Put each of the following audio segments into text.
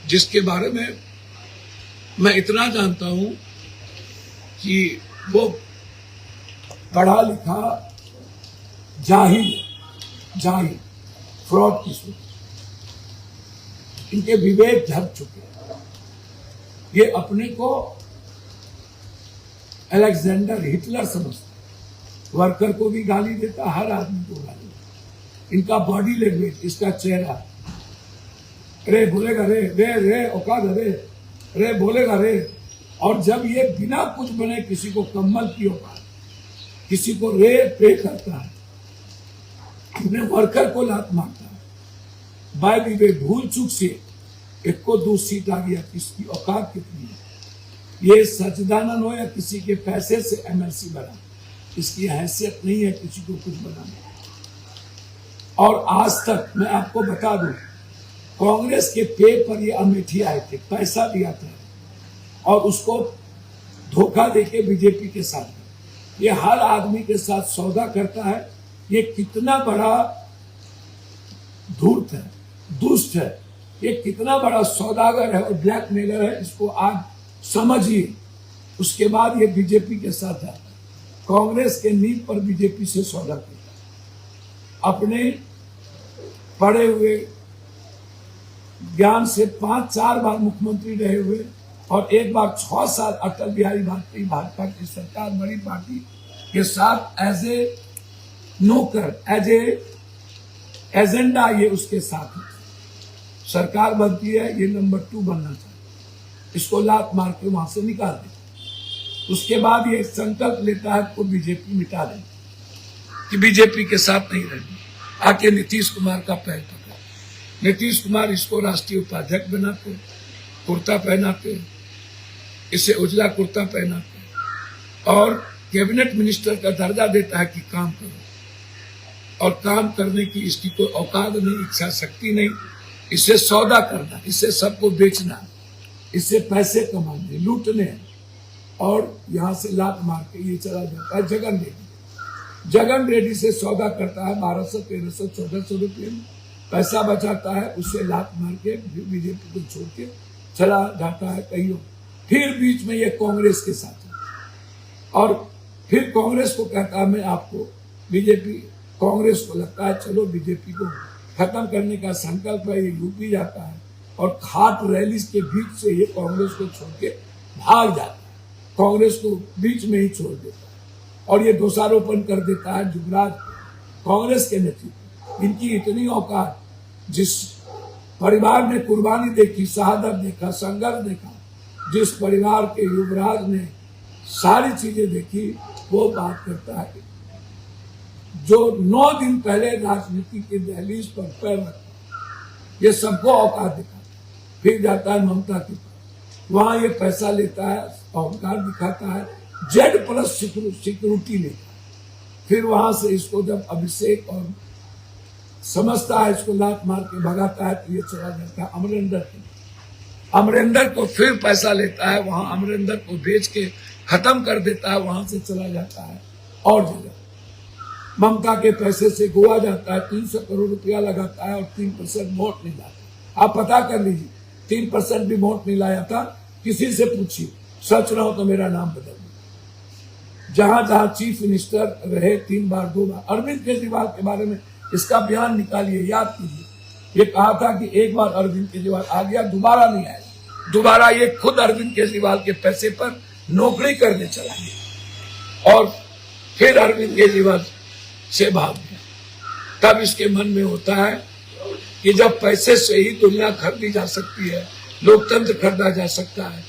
जिसके बारे में मैं इतना जानता हूं कि वो पढ़ा लिखा जाहिल फ्रॉड की सूरत, इनके विवेक झक चुके हैं। ये अपने को अलेक्जेंडर हिटलर समझता है, वर्कर को भी गाली देता, हर आदमी को गाली देता। इनका बॉडी लैंग्वेज, इसका चेहरा, रे बोलेगा रे रे रे औकात रे रे बोलेगा रे। और जब ये बिना कुछ बने किसी को कम्बल की औकात, किसी को रे पे करता है, अपने वर्कर को लात मारता है, बाय द वे भूल चूक से एक को 2 सीट आ गया, किसकी औकात कितनी है? ये सच्चिदानंद हो या किसी के पैसे से एमएलसी बना, इसकी हैसियत नहीं है किसी को कुछ बनाने। और आज तक मैं आपको बता दूं, कांग्रेस के पे पर ये अमेठी आए थे, पैसा दिया था और उसको धोखा देके बीजेपी के साथ, ये हर आदमी के साथ सौदा करता है। ये कितना बड़ा धूर्त है, दुष्ट है, ये कितना बड़ा सौदागर है और ब्लैकमेलर है, इसको आज समझिए। उसके बाद ये बीजेपी के साथ आता है, कांग्रेस के नींव पर बीजेपी से सौदा करता है। अपने पढ़े हुए ज्ञान से 5-4 बार मुख्यमंत्री रहे हुए और एक बार 6 साल अटल बिहारी वाजपेयी भाजपा की सरकार, बड़ी पार्टी के साथ एज ए नौकर, एज ए एजेंडा, ये उसके साथ है। सरकार बनती है, ये नंबर 2 बनना चाहिए, इसको लात मार के वहां से निकाल दे। उसके बाद ये संकल्प लेता है को बीजेपी मिटा दे, कि बीजेपी के साथ नहीं रहना। आके नीतीश कुमार का पैर पकड़ा, नीतीश कुमार इसको राष्ट्रीय उपाध्यक्ष बनाते, कुर्ता पहनाते, इसे उजला कुर्ता पहनाते और कैबिनेट मिनिस्टर का दर्जा देता है कि काम करो। और काम करने की इसकी कोई औकात नहीं, इच्छा शक्ति नहीं। इसे सौदा करना, इसे सबको बेचना, इससे पैसे कमाने, लूटने, और यहां से लात मार के ये चला जाता है जगन रेड्डी से सौदा करता है 1200, 1300, 1400 रुपये में, पैसा बचाता है, उससे लात मार के बीजेपी को छोड़ के चला जाता है कहीं। फिर बीच में ये कांग्रेस के साथ है और फिर कांग्रेस को कहता है मैं आपको, बीजेपी कांग्रेस को लगता है चलो बीजेपी को खत्म करने का संकल्प है, ये यूपी जाता है और खाट रैली के बीच से ये कांग्रेस को छोड़ के भाग जाता है, कांग्रेस को बीच में ही छोड़ देता है और ये दोषारोपण कर देता है जुगराज कांग्रेस के नेतृत्व। इनकी इतनी औकात, जिस परिवार ने कुर्बानी देखी, शहादत देखा, संघर्ष देखा, जिस परिवार के युवराज ने सारी चीजें देखी, वो बात करता है जो 9 दिन पहले राजनीति के दहलीज पर पैर रखा, ये सबको औकात दिखाता, फिर जाता है ममता के पास, वहां ये पैसा लेता है, औकात दिखाता है, Z+ सिक्योरिटी लेता है। फिर वहां से इसको जब अभिषेक और समझता है इसको लात मार के भगाता है, तो ये चला जाता है अमरिंदर को फिर पैसा लेता है, वहां अमरिंदर को बेच के खत्म कर देता है, वहां से चला जाता है और जगह ममता के पैसे से गोवा जाता है, 300 करोड़ रुपया लगाता है और 3% वोट नहीं लाता। आप पता कर लीजिए, 3% भी वोट नहीं लाया था, किसी से पूछिए, सच ना हो तो मेरा नाम बदल दो। जहां जहां चीफ मिनिस्टर रहे 3 बार 2 बार, अरविंद केजरीवाल के बारे में इसका बयान निकालिए, याद कीजिए। ये कहा था कि एक बार अरविंद केजरीवाल आ गया, दोबारा नहीं आएगा। दोबारा ये खुद अरविंद केजरीवाल के पैसे पर नौकरी करने चला गया और फिर अरविंद केजरीवाल से भाग गया। तब इसके मन में होता है कि जब पैसे से ही दुनिया खरीदी जा सकती है, लोकतंत्र खरीदा जा सकता है,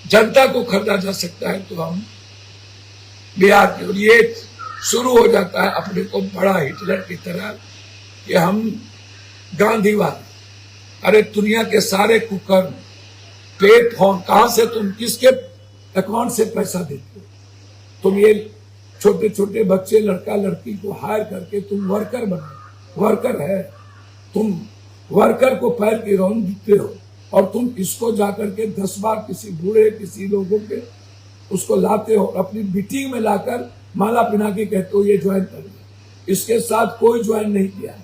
जनता को खरीदा जा सकता है, तो हम बिहार के, और ये शुरू हो जाता है अपने को बड़ा हिटलर की तरह कि हम गांधीवादी। अरे दुनिया के सारे कुकर्म, पे फोन, कहां से तुम किसके अकाउंट से पैसा देते हो? तुम ये छोटे छोटे बच्चे, लड़का लड़की को हायर करके तुम वर्कर बनाओ, वर्कर है, तुम वर्कर को पैर की रौन देते हो और तुम इसको जाकर के 10 बार किसी बूढ़े, किसी लोगों के उसको लाते हो, अपनी मीटिंग में लाकर माला पिना के कहते हो ये ज्वाइन कर लिया। इसके साथ कोई ज्वाइन नहीं किया है।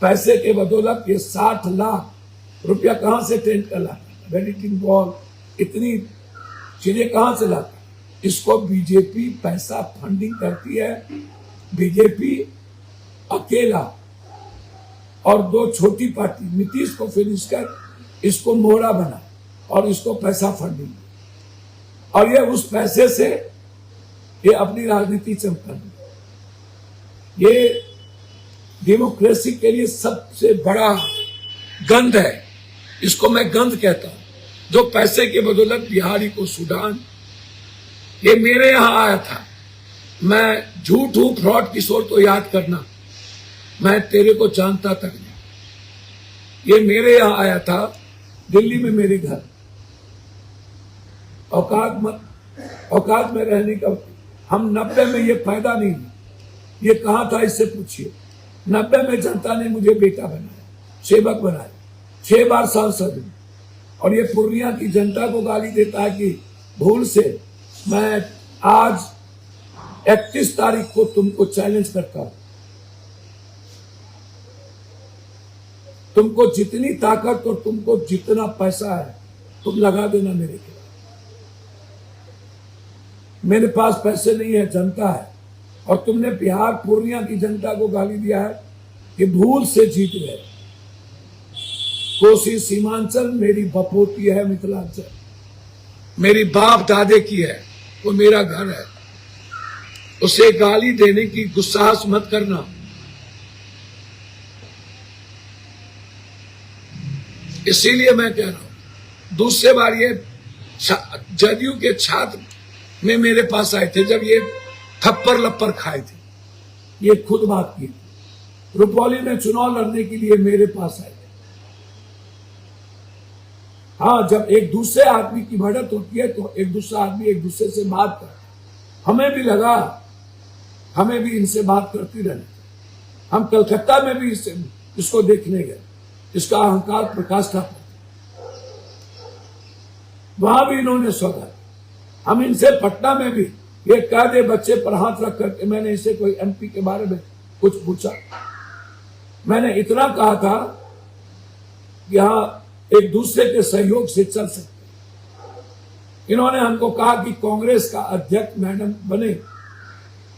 पैसे के बदौलत ये 60 लाख रुपया कहां से टेंट का लाता, वेडिटिंग बॉल, इतनी चीजें कहां से लाता? इसको बीजेपी पैसा फंडिंग करती है। बीजेपी अकेला और दो छोटी पार्टी नीतीश को फिनिश कर इसको मोहरा बना और इसको पैसा फंडिंग, और ये उस पैसे से ये अपनी राजनीति चमका। ये डेमोक्रेसी के लिए सबसे बड़ा गंध है, इसको मैं गंध कहता हूं। जो पैसे के बदौलत बिहारी को सूडान, ये मेरे यहां आया था। मैं झूठ हूं, फ्रॉड किशोर तो याद करना, मैं तेरे को जानता तक नहीं। ये मेरे यहां आया था दिल्ली में, मेरे घर। औकात में रहने का हम 90 में ये फायदा नहीं, ये कहां था इससे पूछिए। 90 में जनता ने मुझे बेटा बनाया, सेवक बनाया, 6 बार सांसद हूं, और ये पूर्णिया की जनता को गाली देता है कि भूल से। मैं आज 31 तारीख को तुमको चैलेंज करता हूं, तुमको जितनी ताकत और तुमको जितना पैसा है तुम लगा देना मेरे खिलाफ। मेरे पास पैसे नहीं है, जनता है। और तुमने बिहार पूर्णिया की जनता को गाली दिया है कि भूल से जीत गए। कोसी सीमांचल मेरी बपोती है, मिथिलांचल मेरी बाप दादे की है, वो मेरा घर है। उसे गाली देने की गुस्साहस मत करना। इसीलिए मैं कह रहा हूं, दूसरे बार ये जदयू के छात्र में मेरे पास आए थे जब ये थप्पर लप्पर खाए थे, ये खुद बात की थी। रुपौली में चुनाव लड़ने के लिए मेरे पास आए थे। हाँ, जब एक दूसरे आदमी की बढ़त होती है तो एक दूसरा आदमी एक दूसरे से बात करता है। हमें भी लगा, हमें भी इनसे बात करती रहनी। हम कलकत्ता में भी इसको देखने गए, इसका अहंकार प्रकाश ठाकुर, वहां भी इन्होंने स्वागत। हम इनसे पटना में भी ये कह दे बच्चे पर हाथ रख करके, मैंने इसे कोई एमपी के बारे में कुछ पूछा, मैंने इतना कहा था कि यहां एक दूसरे के सहयोग से चल सकते। इन्होंने हमको कहा कि कांग्रेस का अध्यक्ष मैडम बने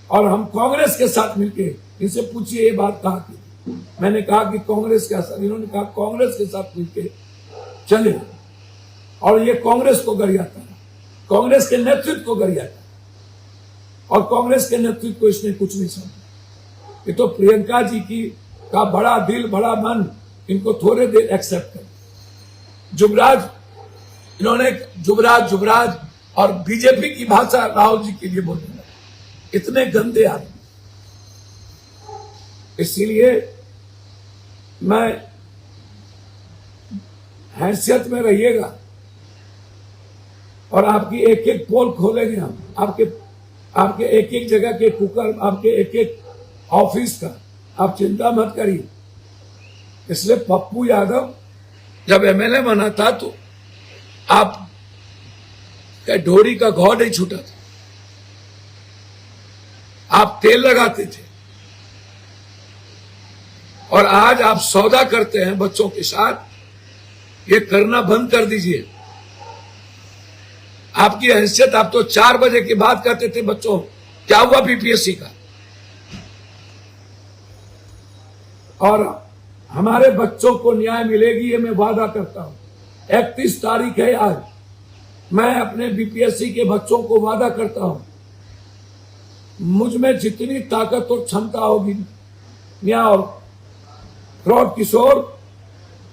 और हम कांग्रेस के साथ मिलके, इनसे पूछिए ये बात कहा की। मैंने कहा कि कांग्रेस के साथ, इन्होंने कहा कांग्रेस के साथ मिलके चले, और ये कांग्रेस को गरियाता है, कांग्रेस के नेतृत्व को गरियाता है, और कांग्रेस के नेतृत्व को इसने कुछ नहीं समझा। ये तो प्रियंका जी की का बड़ा दिल बड़ा मन, इनको थोड़े देर एक्सेप्ट कर। जुबराज, इन्होंने जुबराज और बीजेपी की भाषा राहुल जी के लिए बोलने लगे, इतने गंदे आदमी। इसीलिए मैं, हैसियत में रहिएगा, और आपकी एक एक पोल खोलेंगे हम, आपके एक एक जगह के कुकर, आपके एक एक ऑफिस का, आप चिंता मत करिए। इसलिए पप्पू यादव जब एमएलए बना था तो आप ढोरी का घाव नहीं छूटा था, आप तेल लगाते थे, और आज आप सौदा करते हैं बच्चों के साथ। ये करना बंद कर दीजिए। आपकी हैसियत, आप तो 4 बजे की बात करते थे बच्चों, क्या हुआ बीपीएससी का? और हमारे बच्चों को न्याय मिलेगी, ये मैं वादा करता हूं। 31 तारीख है आज, मैं अपने बीपीएससी के बच्चों को वादा करता हूं, मुझ में जितनी ताकत और क्षमता होगी न्याय और फ्रॉड किशोर,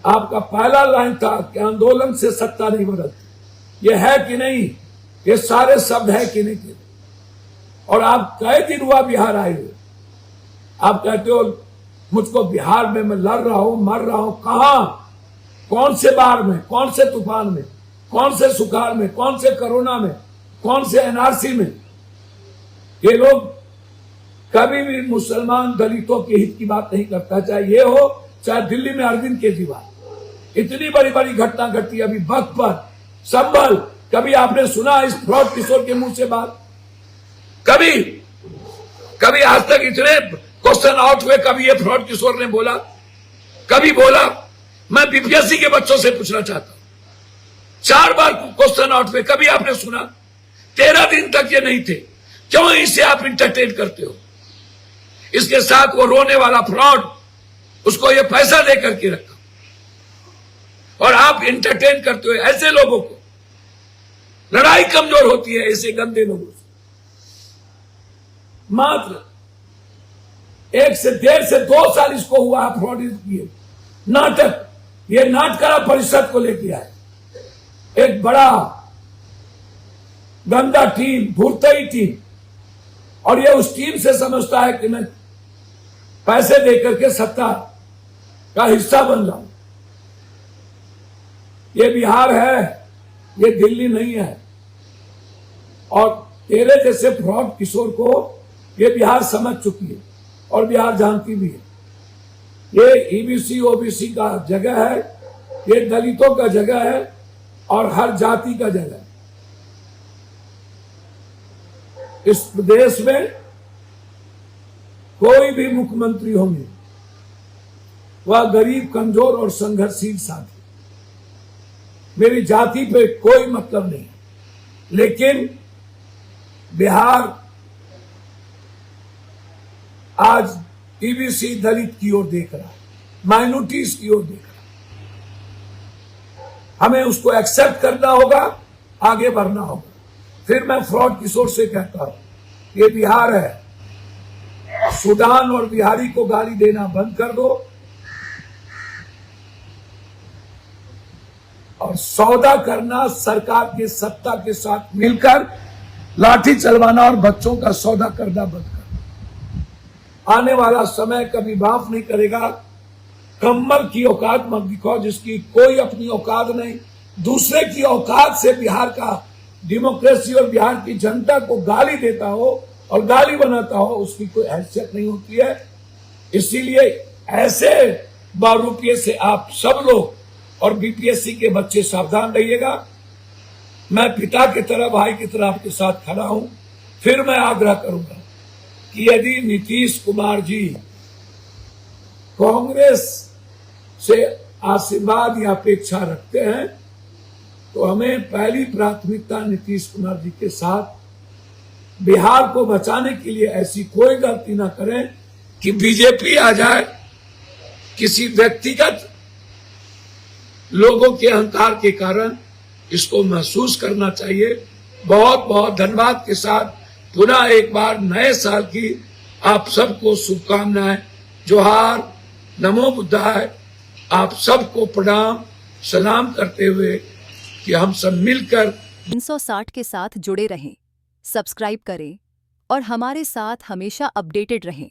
आपका पहला लाइन था कि आंदोलन से सत्ता नहीं बदलती। ये है कि नहीं? ये सारे शब्द है कि नहीं? और आप कई दिन हुआ बिहार आए हुए, आप कहते हो मुझको बिहार में मैं लड़ रहा हूं, मर रहा हूं। कहां? कौन से बाढ़ में, कौन से तूफान में, कौन से सुखाड़ में, कौन से कोरोना में, कौन से एनआरसी में? ये लोग कभी भी मुसलमान दलितों के हित की बात नहीं करता, चाहे ये हो चाहे दिल्ली में अरविंद केजरीवाल। इतनी बड़ी बड़ी घटना घटी अभी बखपत, संभल, कभी आपने सुना इस फ्रॉड किशोर के मुंह से बात? कभी आज तक इतने क्वेश्चन आउट हुए, कभी ये फ्रॉड किशोर ने बोला? कभी बोला? मैं बीपीएससी के बच्चों से पूछना चाहता हूं, 4 बार क्वेश्चन आउट में कभी आपने सुना? 13 दिन तक ये नहीं थे, क्यों इसे आप इंटरटेन करते हो? इसके साथ वो रोने वाला फ्रॉड, उसको ये पैसा दे करके रखा, और आप इंटरटेन करते हो ऐसे लोगों को। लड़ाई कमजोर होती है ऐसे गंदे लोगों से। मात्र 1 से 1.5 से 2 साल इसको हुआ फ्रॉड किए। नाटक, ये नाटकरा परिषद को लेके आए, एक बड़ा गंदा टीम, भूतई टीम, और ये उस टीम से समझता है कि मैं पैसे देकर के सत्ता का हिस्सा बन जाऊं। ये बिहार है, ये दिल्ली नहीं है। और तेरे जैसे फ्रॉड किशोर को ये बिहार समझ चुकी है और बिहार जानती भी है। ये ईबीसी ओबीसी का जगह है, ये दलितों का जगह है और हर जाति का जगह है। इस प्रदेश में कोई भी मुख्यमंत्री होंगे वह गरीब, कमजोर और संघर्षशील साथी। मेरी जाति पे कोई मतलब नहीं, लेकिन बिहार आज ईबीसी दलित की ओर देख रहा है, माइनॉरिटीज की ओर देख रहा है। हमें उसको एक्सेप्ट करना होगा, आगे बढ़ना होगा। फिर मैं फ्रॉड किशोर से कहता हूं, ये बिहार है, सूडान और बिहारी को गाली देना बंद कर दो और सौदा करना सरकार के सत्ता के साथ मिलकर लाठी चलवाना और बच्चों का सौदा करना बंद कर। आने वाला समय कभी माफ नहीं करेगा। कम्बल की औकात मत दिखाओ जिसकी कोई अपनी औकात नहीं। दूसरे की औकात से बिहार का डेमोक्रेसी और बिहार की जनता को गाली देता हो और गाली बनाता हो, उसकी कोई हैसियत नहीं होती है। इसीलिए ऐसे बारूपिये से आप सब लोग और बीपीएससी के बच्चे सावधान रहिएगा। मैं पिता की तरह, भाई की तरह आपके साथ खड़ा हूं। फिर मैं आग्रह करूंगा कि यदि नीतीश कुमार जी कांग्रेस से आशीर्वाद या अपेक्षा रखते हैं तो हमें पहली प्राथमिकता नीतीश कुमार जी के साथ बिहार को बचाने के लिए ऐसी कोई गलती ना करें कि बीजेपी आ जाए। किसी व्यक्तिगत लोगों के अहंकार के कारण इसको महसूस करना चाहिए। बहुत बहुत धन्यवाद के साथ पुनः एक बार नए साल की आप सबको शुभकामनाएं। जोहार, नमो बुद्धाय। आप सबको प्रणाम सलाम करते हुए कि हम सब मिलकर 360 के साथ जुड़े रहें, सब्सक्राइब करें और हमारे साथ हमेशा अपडेटेड रहें।